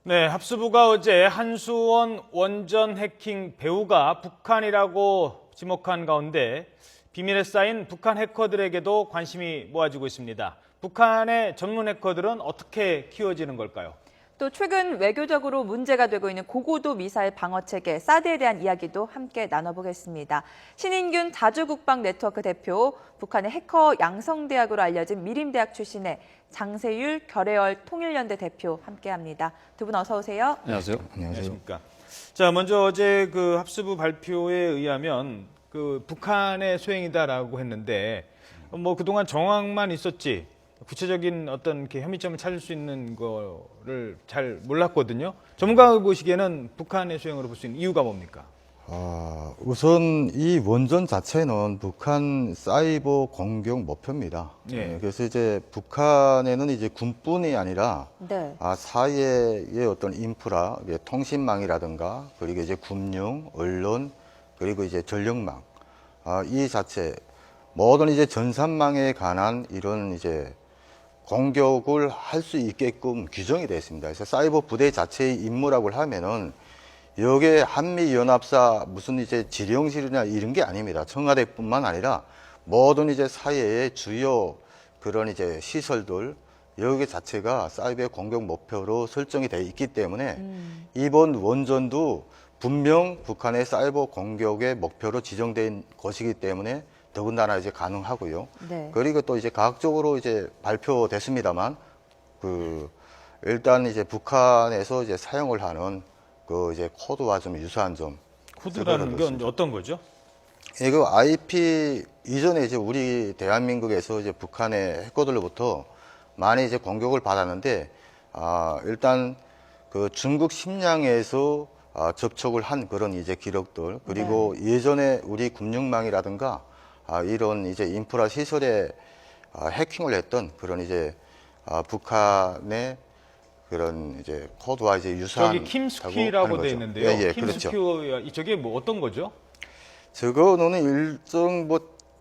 네, 합수부가 어제 한수원 원전 해킹 배후가 북한이라고 지목한 가운데 비밀에 쌓인 북한 해커들에게도 관심이 모아지고 있습니다. 북한의 전문 해커들은 어떻게 키워지는 걸까요? 또 최근 외교적으로 문제가 되고 있는 고고도 미사일 방어 체계 사드에 대한 이야기도 함께 나눠보겠습니다. 신인균 자주국방 네트워크 대표, 북한의 해커 양성대학으로 알려진 미림대학 출신의 장세율 결해열 통일연대 대표 함께합니다. 두 분 어서 오세요. 안녕하세요. 안녕하십니까. 자, 먼저 어제 그 합수부 발표에 의하면 그 북한의 소행이다라고 했는데 뭐 그동안 정황만 있었지 구체적인 어떤 이렇게 혐의점을 찾을 수 있는 거를 잘 몰랐거든요. 전문가가 보시기에는 북한의 소행으로 볼 수 있는 이유가 뭡니까? 우선 이 원전 자체는 북한 사이버 공격 목표입니다. 예. 그래서 이제 북한에는 이제 군뿐이 아니라 네. 사회의 어떤 인프라, 통신망이라든가 그리고 이제 금융, 언론 그리고 이제 전력망 이 자체 모든 이제 전산망에 관한 이런 이제 공격을 할 수 있게끔 규정이 되어 있습니다. 그래서 사이버 부대 자체의 임무라고 하면은 여기에 한미연합사 무슨 이제 지령실이나 이런 게 아닙니다. 청와대뿐만 아니라 모든 이제 사회의 주요 그런 이제 시설들 여기 자체가 사이버 공격 목표로 설정이 되어 있기 때문에 이번 원전도 분명 북한의 사이버 공격의 목표로 지정된 것이기 때문에 더군다나 이제 가능하고요. 네. 그리고 또 이제 과학적으로 이제 발표됐습니다만 일단 이제 북한에서 이제 사용을 하는 그 이제 코드와 좀 유사한 점. 코드라는 건 어떤 거죠? 이거 IP 이전에 이제 우리 대한민국에서 이제 북한의 해커들로부터 많이 이제 공격을 받았는데 일단 그 중국 심양에서 접촉을 한 그런 이제 기록들 그리고 예전에 우리 금융망이라든가 이런 이제 인프라 시설에 해킹을 했던 그런 이제 북한의 그런 이제 코드와 이제 유사한 저기 킴스키라고 돼 있는데요. 예, 킴스키 그렇죠. 저게 뭐 어떤 거죠? 저거는 일정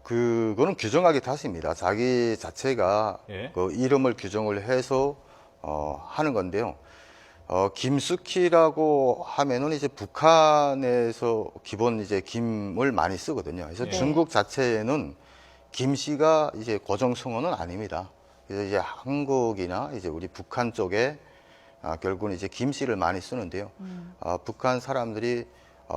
그거는 규정하기 탓입니다. 자기 자체가 예. 그 이름을 규정을 해서 하는 건데요. 김스키라고 하면은 이제 북한에서 기본 이제 김을 많이 쓰거든요. 그래서 중국 자체에는 김씨가 이제 고정성어는 아닙니다. 그래서 이제 한국이나 이제 우리 북한 쪽에 결국은 이제 김씨를 많이 쓰는데요. 북한 사람들이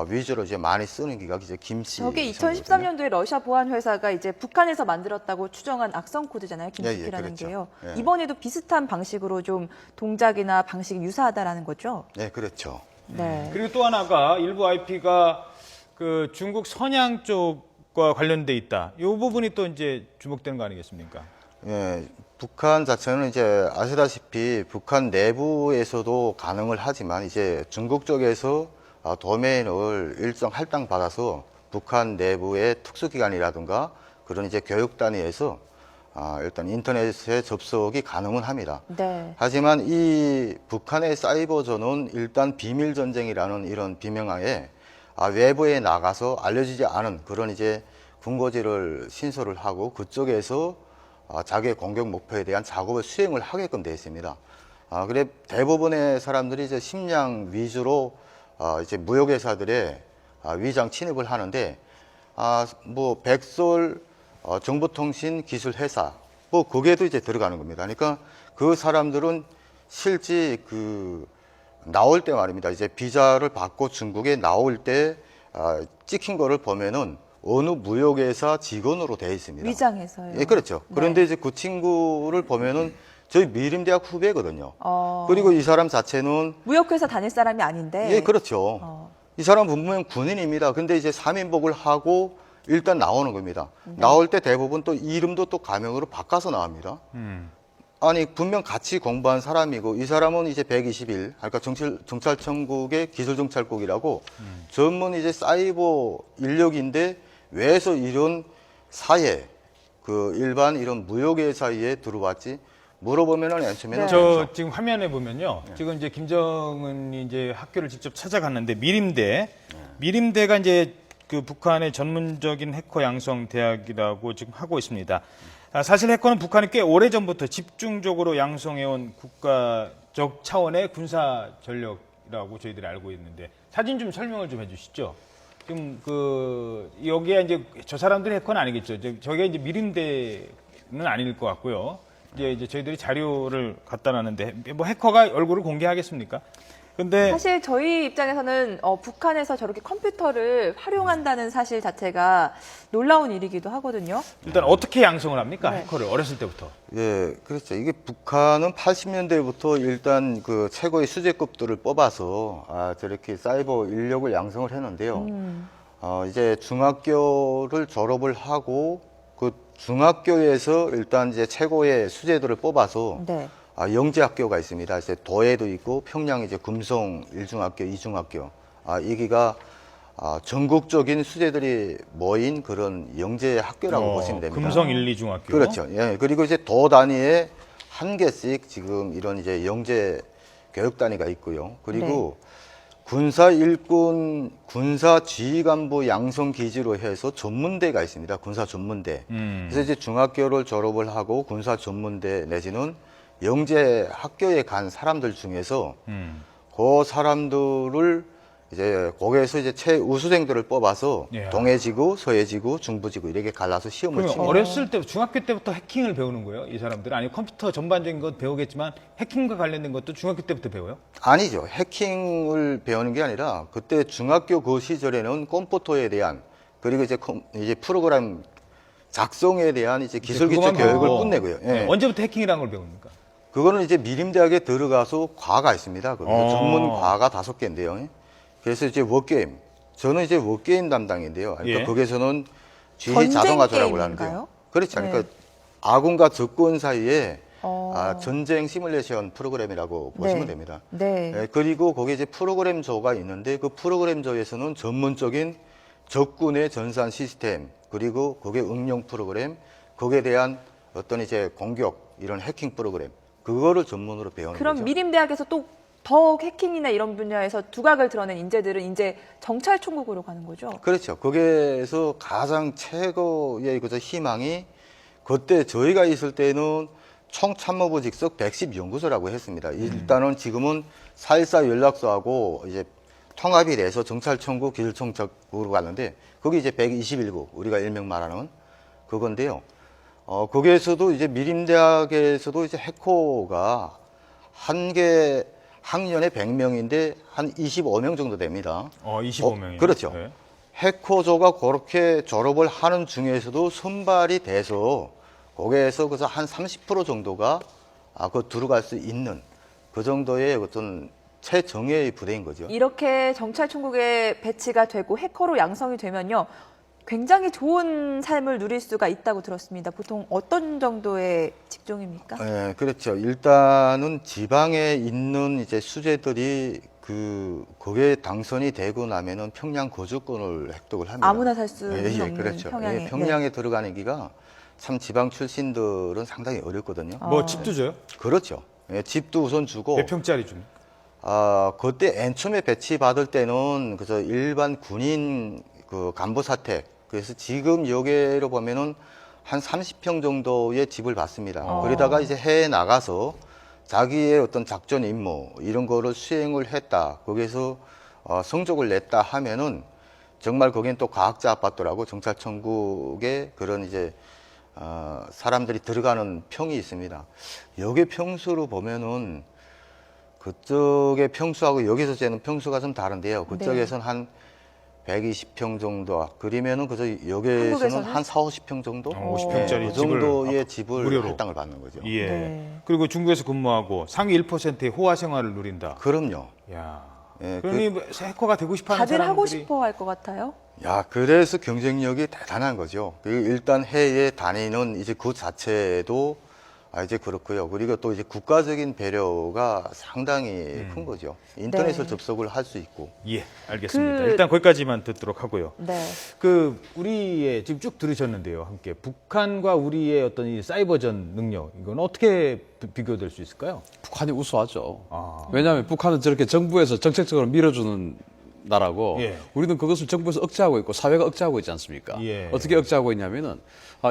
위주로 이제 많이 쓰는 기가 이제 김씨. 저게 정도거든요. 2013년도에 러시아 보안 회사가 이제 북한에서 만들었다고 추정한 악성 코드잖아요. 김스키라는 그렇죠. 게요. 예. 이번에도 비슷한 방식으로 좀 동작이나 방식이 유사하다라는 거죠. 네, 그렇죠. 네. 그리고 또 하나가 일부 IP가 그 중국 선양 쪽과 관련돼 있다. 이 부분이 또 이제 주목되는 거 아니겠습니까? 예, 북한 자체는 이제 아시다시피 북한 내부에서도 가능을 하지만 이제 중국 쪽에서 도메인을 일정 할당 받아서 북한 내부의 특수기관이라든가 그런 이제 교육 단위에서 일단 인터넷에 접속이 가능은 합니다. 네. 하지만 이 북한의 사이버전은 일단 비밀전쟁이라는 이런 비명하에 외부에 나가서 알려지지 않은 그런 이제 군거지를 신설을 하고 그쪽에서 자기의 공격 목표에 대한 작업을 수행을 하게끔 되어 있습니다. 그래 대부분의 사람들이 이제 심양 위주로 이제 무역회사들의 위장 침입을 하는데 뭐 백솔 정보통신 기술회사 뭐 거기에도 이제 들어가는 겁니다. 그러니까 그 사람들은 실제 그 나올 때 말입니다. 이제 비자를 받고 중국에 나올 때 찍힌 거를 보면은 어느 무역회사 직원으로 되어 있습니다. 위장해서요. 예, 그렇죠. 네. 그런데 이제 그 친구를 보면은 저희 미림대학 후배거든요. 어, 그리고 이 사람 자체는 무역회사 다닐 사람이 아닌데. 예, 그렇죠. 어. 이 사람 분명 군인입니다. 근데 이제 3인복을 하고 일단 나오는 겁니다. 나올 때 대부분 또 이름도 또 가명으로 바꿔서 나옵니다. 아니 분명 같이 공부한 사람이고 이 사람은 이제 121, 그러니까 정찰청국의 기술정찰국이라고 전문 이제 사이버 인력인데 왜서 이런 사회 그 일반 이런 무역회사에 들어왔지? 물어보면은 맨 처음에는 저 지금 화면에 보면요. 지금 이제 김정은이 이제 학교를 직접 찾아갔는데 미림대가 이제 그 북한의 전문적인 해커 양성 대학이라고 지금 하고 있습니다. 사실 해커는 북한이 꽤 오래전부터 집중적으로 양성해온 국가 차원의 군사 전력이라고 저희들이 알고 있는데 사진 좀 설명을 좀 해주시죠. 지금 여기에 이제 저 사람들이 해커는 아니겠죠. 저게 이제 미림대는 아닐 것 같고요. 이제 저희들이 자료를 갖다 놨는데 뭐 해커가 얼굴을 공개하겠습니까? 근데 사실 저희 입장에서는 북한에서 저렇게 컴퓨터를 활용한다는 사실 자체가 놀라운 일이기도 하거든요. 일단 어떻게 양성을 합니까? 네. 해커를 어렸을 때부터. 예, 그렇죠. 이게 북한은 80년대부터 일단 그 최고의 수재급들을 뽑아서 저렇게 사이버 인력을 양성을 했는데요. 이제 중학교를 졸업을 하고 그 중학교에서 일단 이제 최고의 수재들을 뽑아서 네. 영재학교가 있습니다. 이제 도에도 있고 평양 이제 금송 1중학교, 2중학교. 여기가 전국적인 수재들이 모인 그런 영재 학교라고 보시면 됩니다. 금성 1, 2중학교. 그렇죠. 예. 그리고 이제 도 단위에 한 개씩 지금 이런 이제 영재 교육 단위가 있고요. 그리고 군사 일군 군사 지휘관부 양성 기지로 해서 전문대가 있습니다. 군사 전문대. 그래서 이제 중학교를 졸업을 하고 군사 전문대 내지는 영재 학교에 간 사람들 중에서 그 사람들을 이제 거기에서 이제 최우수생들을 뽑아서 예. 동해지구, 서해지구, 중부지구 이렇게 갈라서 시험을 그러면 칩니다. 어렸을 때 중학교 때부터 해킹을 배우는 거예요? 이 사람들은 아니 컴퓨터 전반적인 것 배우겠지만 해킹과 관련된 것도 중학교 때부터 배워요? 아니죠. 해킹을 배우는 게 아니라 그때 중학교 그 시절에는 컴퓨터에 대한 그리고 이제 프로그램 작성에 대한 이제 기술 기초 그것만 교육을 배우고. 끝내고요. 예. 네. 언제부터 해킹이라는 걸 배웁니까? 그거는 이제 미림대학에 들어가서 과가 있습니다. 그 어. 전문 과가 5개인데요. 그래서 이제 워게임. 저는 이제 워게임 담당인데요. 그러니까 예. 거기서는 GD 전쟁 자동화조라고 게임인가요? 하는데요. 그렇죠. 네. 그러니까 아군과 적군 사이에 어. 전쟁 시뮬레이션 프로그램이라고 보시면 됩니다. 네. 예, 그리고 거기에 이제 프로그램조가 있는데 그 프로그램조에서는 전문적인 적군의 전산 시스템 그리고 거기에 응용 프로그램 거기에 대한 어떤 이제 공격 이런 해킹 프로그램 그거를 전문으로 배우는 그럼 거죠. 미림대학에서 또 더 해킹이나 이런 분야에서 두각을 드러낸 인재들은 이제 정찰총국으로 가는 거죠? 그렇죠. 거기에서 가장 최고의 그 희망이 그때 저희가 있을 때는 총참모부 직속 110 연구소라고 했습니다. 일단은 지금은 4.14 연락소하고 이제 통합이 돼서 정찰총국, 기술총국으로 갔는데 거기 이제 121구 우리가 일명 말하는 그건데요. 거기에서도 이제 미림대학에서도 이제 해커가 학년에 100명인데 한 25명 정도 됩니다. 25명이요. 그렇죠. 네. 해커조가 그렇게 졸업을 하는 중에서도 선발이 돼서 거기에서 그래서 한 30% 정도가 그 들어갈 수 있는 그 정도의 어떤 최정예의 부대인 거죠. 이렇게 정찰총국에 배치가 되고 해커로 양성이 되면요. 굉장히 좋은 삶을 누릴 수가 있다고 들었습니다. 보통 어떤 정도의 직종입니까? 네, 그렇죠. 일단은 지방에 있는 이제 수재들이 거기에 당선이 되고 나면은 평양 거주권을 획득을 합니다. 아무나 살 수 예, 없는 그렇죠. 평양에. 예, 평양에 들어가는 기가 참 지방 출신들은 상당히 어렵거든요. 뭐 집도 줘요? 그렇죠. 예, 집도 우선 주고. 몇 평짜리 줍니까? 그때 맨 처음에 배치받을 때는 그저 일반 군인 그 간부 사택. 그래서 지금 여기로 보면은 한 30평 정도의 집을 받습니다. 그러다가 이제 해외에 나가서 자기의 어떤 작전 임무 이런 거를 수행을 했다. 거기에서 성적을 냈다 하면은 정말 거기는 또 과학자 아파트라고 정찰총국에 그런 이제 사람들이 들어가는 평이 있습니다. 여기 평수로 보면은 그쪽의 평수하고 여기서 재는 평수가 좀 다른데요. 그쪽에서는 한 120평 정도. 그러면은 그저 여기에서는 한국에서는? 한 4, 50평 정도? 50평짜리 그 정도의 집을 무료로. 할당을 받는 거죠. 예. 네. 그리고 중국에서 근무하고 상위 1%의 호화 생활을 누린다. 그럼요. 야. 예, 그러니 뭐 해커가 되고 싶어하는 다들 사람들이 하고 싶어 할 것 같아요. 그래서 경쟁력이 대단한 거죠. 그리고 일단 해외에 다니는 이제 그 자체도 이제 그렇고요. 그리고 또 이제 국가적인 배려가 상당히 큰 거죠. 인터넷을 네. 접속을 할 수 있고. 예, 알겠습니다. 일단 거기까지만 듣도록 하고요. 네. 우리의 지금 쭉 들으셨는데요. 함께 북한과 우리의 어떤 이 사이버전 능력 이건 어떻게 비교될 수 있을까요? 북한이 우수하죠. 아. 왜냐하면 북한은 저렇게 정부에서 정책적으로 밀어주는 나라고 예. 우리는 그것을 정부에서 억제하고 있고 사회가 억제하고 있지 않습니까? 예. 어떻게 억제하고 있냐면은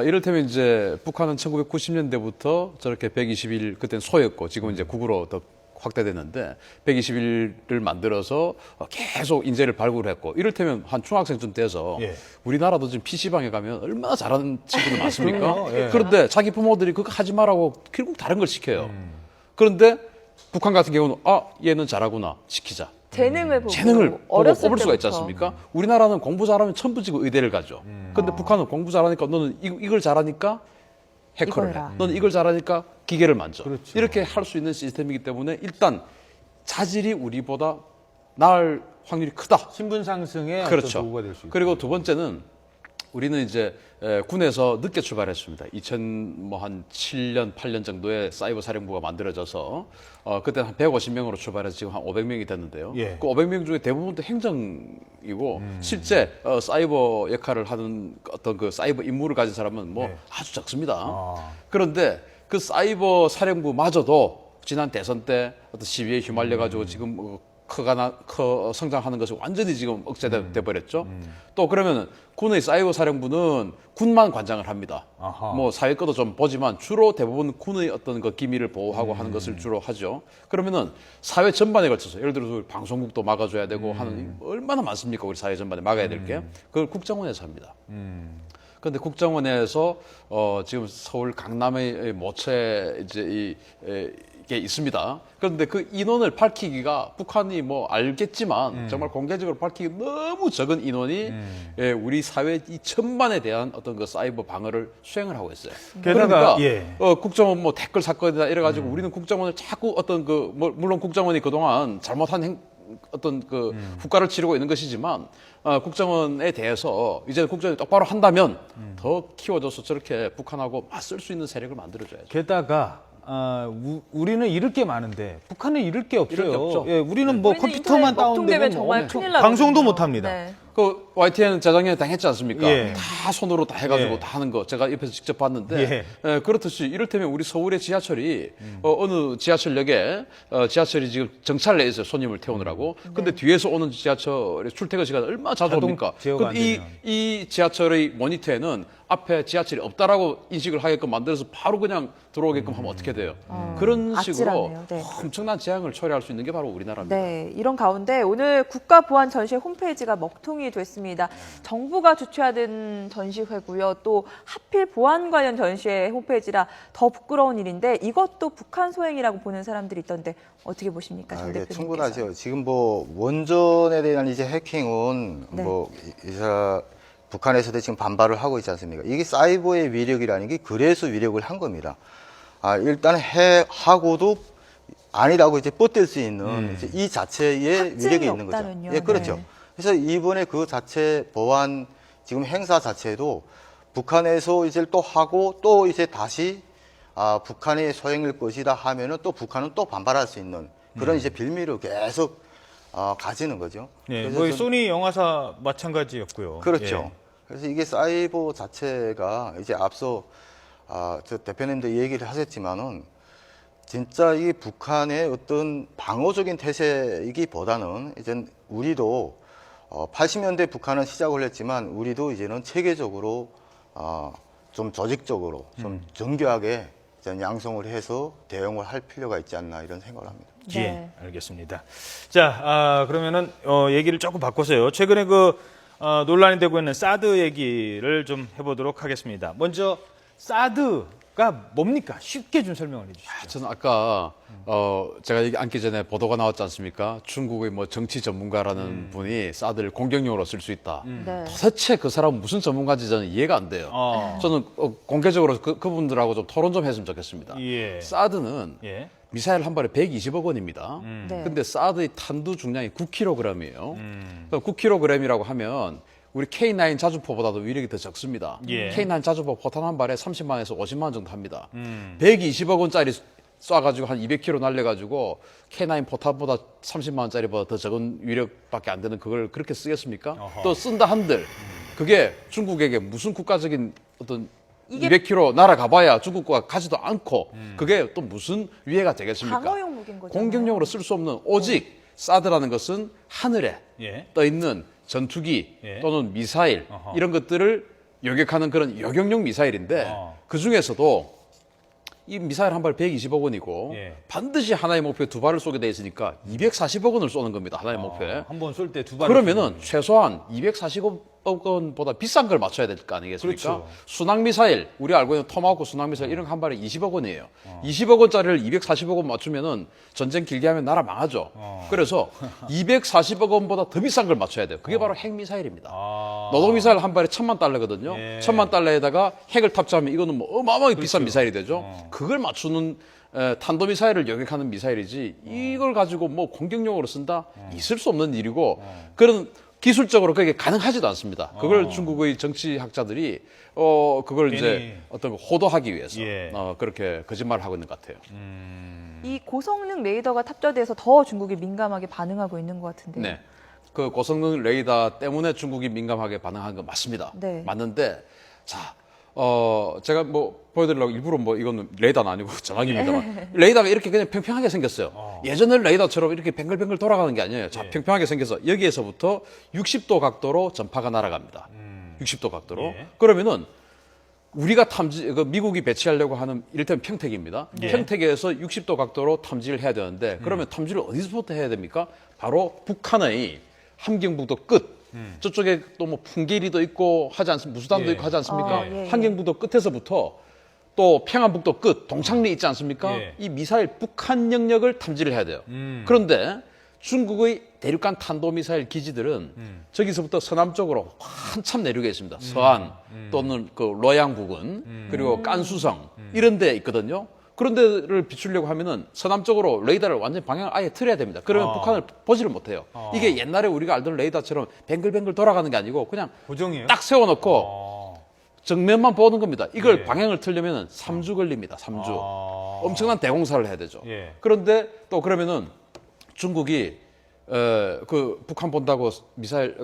이를테면 이제 북한은 1990년대부터 저렇게 121 그때는 소였고 지금 이제 국으로 더 확대됐는데 120일을 만들어서 계속 인재를 발굴했고 이를테면 한 중학생쯤 돼서 예. 우리나라도 지금 PC방에 가면 얼마나 잘하는 친구들 많습니까? 그럼요. 예. 그런데 자기 부모들이 그거 하지 말라고 결국 다른 걸 시켜요. 그런데 북한 같은 경우는 얘는 잘하구나 시키자. 재능을 보고 재능을 보고 어렸을 뽑을 수가 있지 때부터. 않습니까? 우리나라는 공부 잘하면 천부지고 의대를 가죠. 근데 북한은 공부 잘하니까 너는 이걸 잘하니까 해커를 이거 해. 해라. 너는 이걸 잘하니까 기계를 만져. 그렇죠. 이렇게 할 수 있는 시스템이기 때문에 일단 자질이 우리보다 나을 확률이 크다. 신분 상승에 그렇죠. 어떤 도구가 될 수 있다. 그리고 두 번째는 우리는 이제 군에서 늦게 출발했습니다. 2000한 7년, 8년 정도에 사이버 사령부가 만들어져서 그때 한 150명으로 출발해서 지금 한 500명이 됐는데요. 예. 그 500명 중에 대부분 도 행정이고 실제 사이버 역할을 하는 어떤 그 사이버 임무를 가진 사람은 뭐 네. 아주 적습니다. 아. 그런데 그 사이버 사령부마저도 지난 대선 때 어떤 시위에 휘말려 가지고 지금 커 성장하는 것이 완전히 지금 억제돼 버렸죠. 또 그러면 군의 사이버 사령부는 군만 관장을 합니다. 아하. 뭐 사회 거도 좀 보지만 주로 대부분 군의 어떤 그 기밀을 보호하고 하는 것을 주로 하죠. 그러면은 사회 전반에 걸쳐서 예를 들어서 우리 방송국도 막아줘야 되고 하는 얼마나 많습니까? 우리 사회 전반에 막아야 될 게. 그걸 국정원에서 합니다. 그런데 국정원에서 지금 서울 강남의 모처에 이제 이게 있습니다. 그런데 그 인원을 밝히기가 북한이 뭐 알겠지만 정말 공개적으로 밝히기 너무 적은 인원이 우리 사회 이 천만에 대한 어떤 그 사이버 방어를 수행을 하고 있어요. 게다가, 그러니까 예. 국정원 뭐 댓글 사건이다 이래가지고 우리는 국정원을 자꾸 어떤 그 물론 국정원이 그동안 잘못한 어떤 그 후과를 치르고 있는 것이지만 국정원에 대해서 이제 국정원이 똑바로 한다면 더 키워줘서 저렇게 북한하고 맞설 수 있는 세력을 만들어줘야죠. 게다가 우리는 잃을 게 많은데 북한은 잃을 게 없어요. 잃을 게 없죠. 예, 우리는 뭐 우리는 컴퓨터만 인터넷 먹통되면 다운되면 정말 뭐 큰일 나거든요. 방송도 못 합니다. 네. 그 YTN 재작년에 당했지 않습니까? 예. 다 손으로 다 해가지고 예. 다 하는 거 제가 옆에서 직접 봤는데 예. 그렇듯이 이를테면 우리 서울의 지하철이 어느 지하철역에 지하철이 지금 정찰내 있어요. 손님을 태우느라고. 근데 뒤에서 오는 지하철의 출퇴근 시간 얼마나 자주 자동 옵니까? 제어가 안 되면. 이 지하철의 모니터에는 앞에 지하철이 없다라고 인식을 하게끔 만들어서 바로 그냥 들어오게끔 하면 어떻게 돼요? 그런 식으로 아찔하네요. 네. 엄청난 재앙을 초래할 수 있는 게 바로 우리나라입니다. 네, 이런 가운데 오늘 국가보안전시회 홈페이지가 먹통이 됐습니다. 정부가 주최하던 전시회고요. 또 하필 보안 관련 전시회 홈페이지라 더 부끄러운 일인데 이것도 북한 소행이라고 보는 사람들이 있던데 어떻게 보십니까, 정 이게 대표님께서? 충분하죠. 지금 뭐 원전에 대한 이제 해킹은 네. 뭐 북한에서도 지금 반발을 하고 있지 않습니까? 이게 사이버의 위력이라는 게 그래서 위력을 한 겁니다. 일단 하고도 아니라고 이제 뻗댈 수 있는 이제 이 자체의 확증이 위력이 있는 거죠. 없다면요. 예, 그렇죠. 네. 그래서 이번에 그 자체 보안 지금 행사 자체도 북한에서 이제 또 하고 또 이제 다시 북한의 소행일 것이다 하면은 또 북한은 또 반발할 수 있는 그런 이제 빌미를 계속 가지는 거죠. 예, 그래서 뭐 좀- 소니 영화사 마찬가지였고요. 그렇죠. 예. 그래서 이게 사이버 자체가 이제 앞서 저 대표님도 얘기를 하셨지만은 진짜 이 북한의 어떤 방어적인 태세이기보다는 이제 우리도 80년대 북한은 시작을 했지만 우리도 이제는 체계적으로 좀 조직적으로 좀 정교하게 이제 양성을 해서 대응을 할 필요가 있지 않나 이런 생각을 합니다. 네. 예, 알겠습니다. 자, 그러면은 얘기를 조금 바꿔서요. 최근에 논란이 되고 있는 사드 얘기를 좀 해보도록 하겠습니다. 먼저 사드가 뭡니까? 쉽게 좀 설명을 해주시죠. 저는 아까 제가 여기 앉기 전에 보도가 나왔지 않습니까? 중국의 뭐 정치 전문가라는 분이 사드를 공격용으로 쓸 수 있다. 네. 도대체 그 사람은 무슨 전문가인지 저는 이해가 안 돼요. 저는 공개적으로 그분들하고 좀 토론 좀 했으면 좋겠습니다. 예. 사드는 예. 미사일 한 발에 120억 원입니다. 네. 근데 사드의 탄두 중량이 9kg이에요. 9kg이라고 하면 우리 K9 자주포보다도 위력이 더 적습니다. 예. K9 자주포 포탄 한 발에 30만에서 50만 원 정도 합니다. 120억 원짜리 쏴가지고 한 200km 날려가지고 K9 포탄보다 30만 원짜리보다 더 적은 위력밖에 안 되는 그걸 그렇게 쓰겠습니까? 어허. 또 쓴다 한들 그게 중국에게 무슨 국가적인 어떤 이게 200km 날아가봐야 중국과 가지도 않고 그게 또 무슨 위해가 되겠습니까? 방어용 무기인 거죠. 공격용으로 쓸 수 없는 오직 사드라는 것은 하늘에 예. 떠 있는 전투기 예. 또는 미사일 어허. 이런 것들을 요격하는 그런 요격용 미사일인데 어. 그 중에서도 이 미사일 한 발 120억 원이고 예. 반드시 하나의 목표에 두 발을 쏘게 돼 있으니까 240억 원을 쏘는 겁니다. 하나의 목표에. 한 번 쏠 때 두 발. 그러면은 최소한 240억 원보다 비싼 걸 맞춰야 될 거 아니겠습니까? 그렇죠. 순항 미사일, 우리 알고 있는 토마호크 순항 미사일 이런 거 한 발에 20억 원이에요. 20억 원짜리를 240억 원 맞추면은 전쟁 길게 하면 나라 망하죠. 그래서 240억 원보다 더 비싼 걸 맞춰야 돼요. 그게 바로 핵 미사일입니다. 노동 미사일 한 발에 $10,000,000거든요. 예. $10,000,000에다가 핵을 탑재하면 이거는 뭐 어마어마하게 비싼 미사일이 되죠. 그걸 맞추는 탄도 미사일을 영역하는 미사일이지 이걸 가지고 뭐 공격용으로 쓴다? 있을 수 없는 일이고 그런 기술적으로 그게 가능하지도 않습니다. 그걸 중국의 정치학자들이 그걸 괜히. 이제 어떤 거 호도하기 위해서 예. 그렇게 거짓말을 하고 있는 것 같아요. 이 고성능 레이더가 탑재돼서 더 중국이 민감하게 반응하고 있는 것 같은데요. 네. 그 고성능 레이더 때문에 중국이 민감하게 반응한 건 맞습니다. 네. 맞는데 자, 제가 뭐 보여드리려고 일부러 뭐 이건 레이더는 아니고 전화기입니다만 레이더가 이렇게 그냥 평평하게 생겼어요. 예전에 레이더처럼 이렇게 뱅글뱅글 돌아가는 게 아니에요. 자, 평평하게 생겨서 여기에서부터 60도 각도로 전파가 날아갑니다. 60도 각도로. 예. 그러면은 우리가 미국이 배치하려고 하는 이를테면 평택입니다. 예. 평택에서 60도 각도로 탐지를 해야 되는데 그러면 탐지를 어디서부터 해야 됩니까? 바로 북한의 함경북도 끝. 저쪽에 또 뭐 풍계리도 있고 하지 않습니까? 무수단도 예. 있고 하지 않습니까? 예, 예. 함경북도 끝에서부터 또 평안북도 끝, 동창리 있지 않습니까? 예. 이 미사일 북한 영역을 탐지를 해야 돼요. 그런데 중국의 대륙간 탄도미사일 기지들은 저기서부터 서남 쪽으로 한참 내륙에 있습니다. 서안 또는 그 로양 부근 그리고 깐수성 이런 데 있거든요. 그런 데를 비추려고 하면은 서남쪽으로 레이더를 완전히 방향을 아예 틀어야 됩니다. 그러면 북한을 보지를 못해요. 이게 옛날에 우리가 알던 레이더처럼 뱅글뱅글 돌아가는 게 아니고 그냥 고정이에요? 딱 세워놓고 정면만 보는 겁니다. 이걸 예. 방향을 틀려면 3주 걸립니다. 3주. 아. 엄청난 대공사를 해야 되죠. 예. 그런데 또 그러면은 중국이 그 북한 본다고 미사일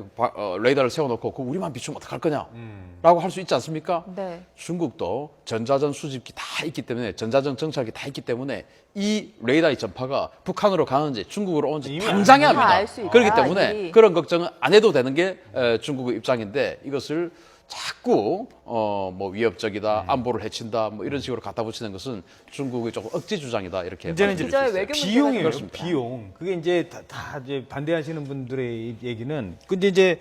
레이더를 세워놓고 그 우리만 비추면 어떡할 거냐라고 할 수 있지 않습니까? 네. 중국도 전자전 수집기 다 있기 때문에 전자전 정찰기 다 있기 때문에 이 레이더의 전파가 북한으로 가는지 중국으로 오는지 이미 당장에 다 합니다. 알 수 있다, 그렇기 때문에 미리. 그런 걱정은 안 해도 되는 게 중국의 입장인데 이것을 자꾸 뭐 위협적이다, 안보를 해친다, 뭐 이런 식으로 갖다 붙이는 것은 중국의 조금 억지 주장이다 이렇게 이제는 말씀드릴 수 기자의 있어요. 외교 문제가 비용이에요. 그렇습니다. 비용. 그게 이제 다 이제 반대하시는 분들의 얘기는 근데 이제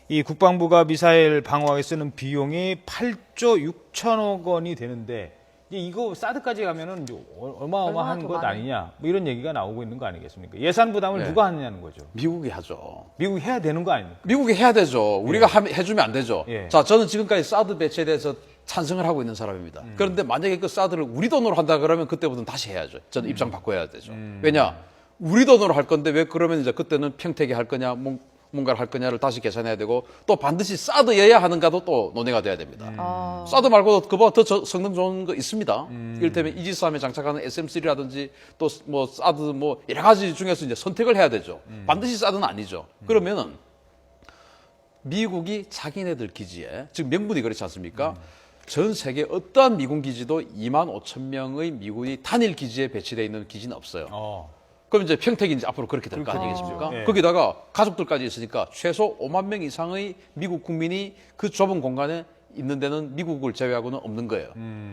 이 국방부가 미사일 방어하게 쓰는 비용이 8조 6천억 원이 되는데 이제 이거 사드까지 가면은 이제 어마어마한 얼마나 더 것 많아요? 아니냐 뭐 이런 얘기가 나오고 있는 거 아니겠습니까? 예산 부담을 네. 누가 하느냐는 거죠. 미국이 하죠. 미국이 해야 되는 거 아닙니까? 미국이 해야 되죠. 우리가 해주면 안 되죠. 예. 자, 저는 지금까지 사드 배치에 대해서 찬성을 하고 있는 사람입니다. 그런데 만약에 그 사드를 우리 돈으로 한다 그러면 그때부터는 다시 해야죠. 저는 입장 바꿔야 되죠. 왜냐? 우리 돈으로 할 건데 왜 그러면 이제 그때는 평택이 할 거냐, 뭔가를 할 거냐를 다시 계산해야 되고 또 반드시 사드여야 하는가도 또 논의가 돼야 됩니다. 사드 말고도 그보다 더 성능 좋은 거 있습니다. 이를테면 이지스함에 장착하는 SM3라든지 또 뭐 사드 뭐 여러 가지 중에서 이제 선택을 해야 되죠. 반드시 사드는 아니죠. 그러면은 미국이 자기네들 기지에 지금 명분이 그렇지 않습니까? 전 세계 어떠한 미군 기지도 25,000명의 미군이 단일 기지에 배치되어 있는 기지는 없어요. 그럼 이제 평택이 이제 앞으로 그렇게 될 거 아니겠습니까? 네. 거기다가 가족들까지 있으니까 최소 5만 명 이상의 미국 국민이 그 좁은 공간에 있는 데는 미국을 제외하고는 없는 거예요.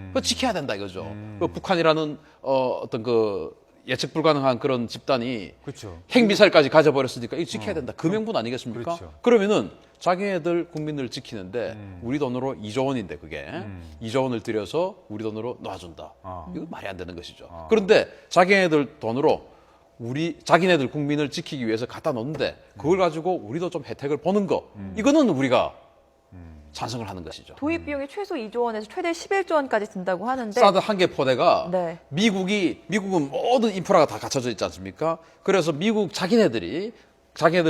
그거 지켜야 된다 이거죠. 그 북한이라는 어떤 그 예측 불가능한 그런 집단이 그렇죠. 핵미사일까지 가져버렸으니까 이거 지켜야 된다. 그 명분 아니겠습니까? 그렇죠. 그러면은 자기네들 국민을 지키는데 우리 돈으로 2조 원인데 그게 2조 원을 들여서 우리 돈으로 놔준다. 이거 말이 안 되는 것이죠. 그런데 자기네들 돈으로 자기네들 국민을 지키기 위해서 갖다 놓는데 그걸 가지고 우리도 좀 혜택을 보는 거 이거는 우리가 찬성을 하는 것이죠. 도입 비용이 최소 2조 원에서 최대 11조 원까지 든다고 하는데 사드 한 개 포대가 네. 미국은 모든 인프라가 다 갖춰져 있지 않습니까? 그래서 미국 자기네들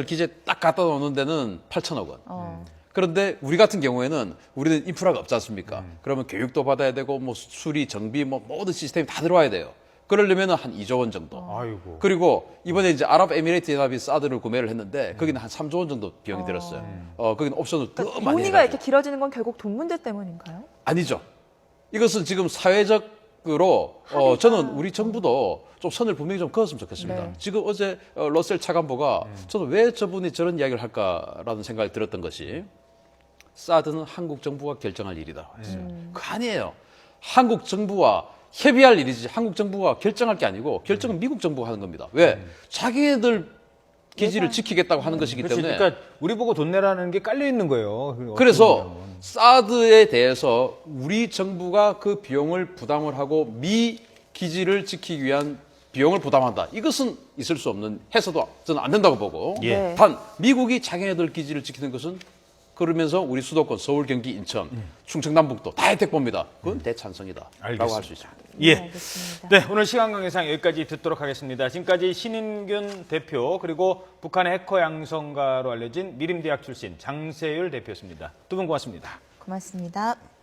기지에 딱 갖다 놓는 데는 8천억 원. 그런데 우리 같은 경우에는 우리는 인프라가 없지 않습니까? 그러면 교육도 받아야 되고 뭐 수리, 정비 뭐 모든 시스템이 다 들어와야 돼요. 그러려면 한 2조 원 정도. 아이고. 그리고 이번에 이제 아랍에미레이트 연합이 사드를 구매를 했는데 거기는 한 3조 원 정도 비용이 들었어요. 거기는 옵션을 더 많이 논의가 해가지고. 이렇게 길어지는 건 결국 돈 문제 때문인가요? 아니죠. 이것은 지금 사회적으로 저는 우리 정부도 좀 선을 분명히 좀 그었으면 좋겠습니다. 네. 지금 어제 러셀 차관보가 저는 왜 저분이 저런 이야기를 할까라는 생각이 들었던 것이 사드는 한국 정부가 결정할 일이다 했어요. 그거 아니에요. 한국 정부와 협의할 일이지 한국 정부가 결정할 게 아니고 결정은 미국 정부가 하는 겁니다. 왜? 자기네들 기지를 지키겠다고 하는 것이기 그렇지. 때문에. 그러니까 우리 보고 돈 내라는 게 깔려 있는 거예요. 그래서 사드에 대해서 우리 정부가 그 비용을 부담을 하고 미 기지를 지키기 위한 비용을 부담한다. 이것은 있을 수 없는 해서도 저는 안 된다고 보고. 예. 단 미국이 자기네들 기지를 지키는 것은 그러면서 우리 수도권 서울, 경기, 인천, 충청, 남북도 다 혜택 봅니다. 그건 대찬성이다라고 할 수 있습니다. 예. 알겠습니다. 네, 오늘 시간 관계상 여기까지 듣도록 하겠습니다. 지금까지 신인균 대표 그리고 북한의 해커 양성가로 알려진 미림대학 출신 장세율 대표였습니다. 두 분 고맙습니다. 고맙습니다.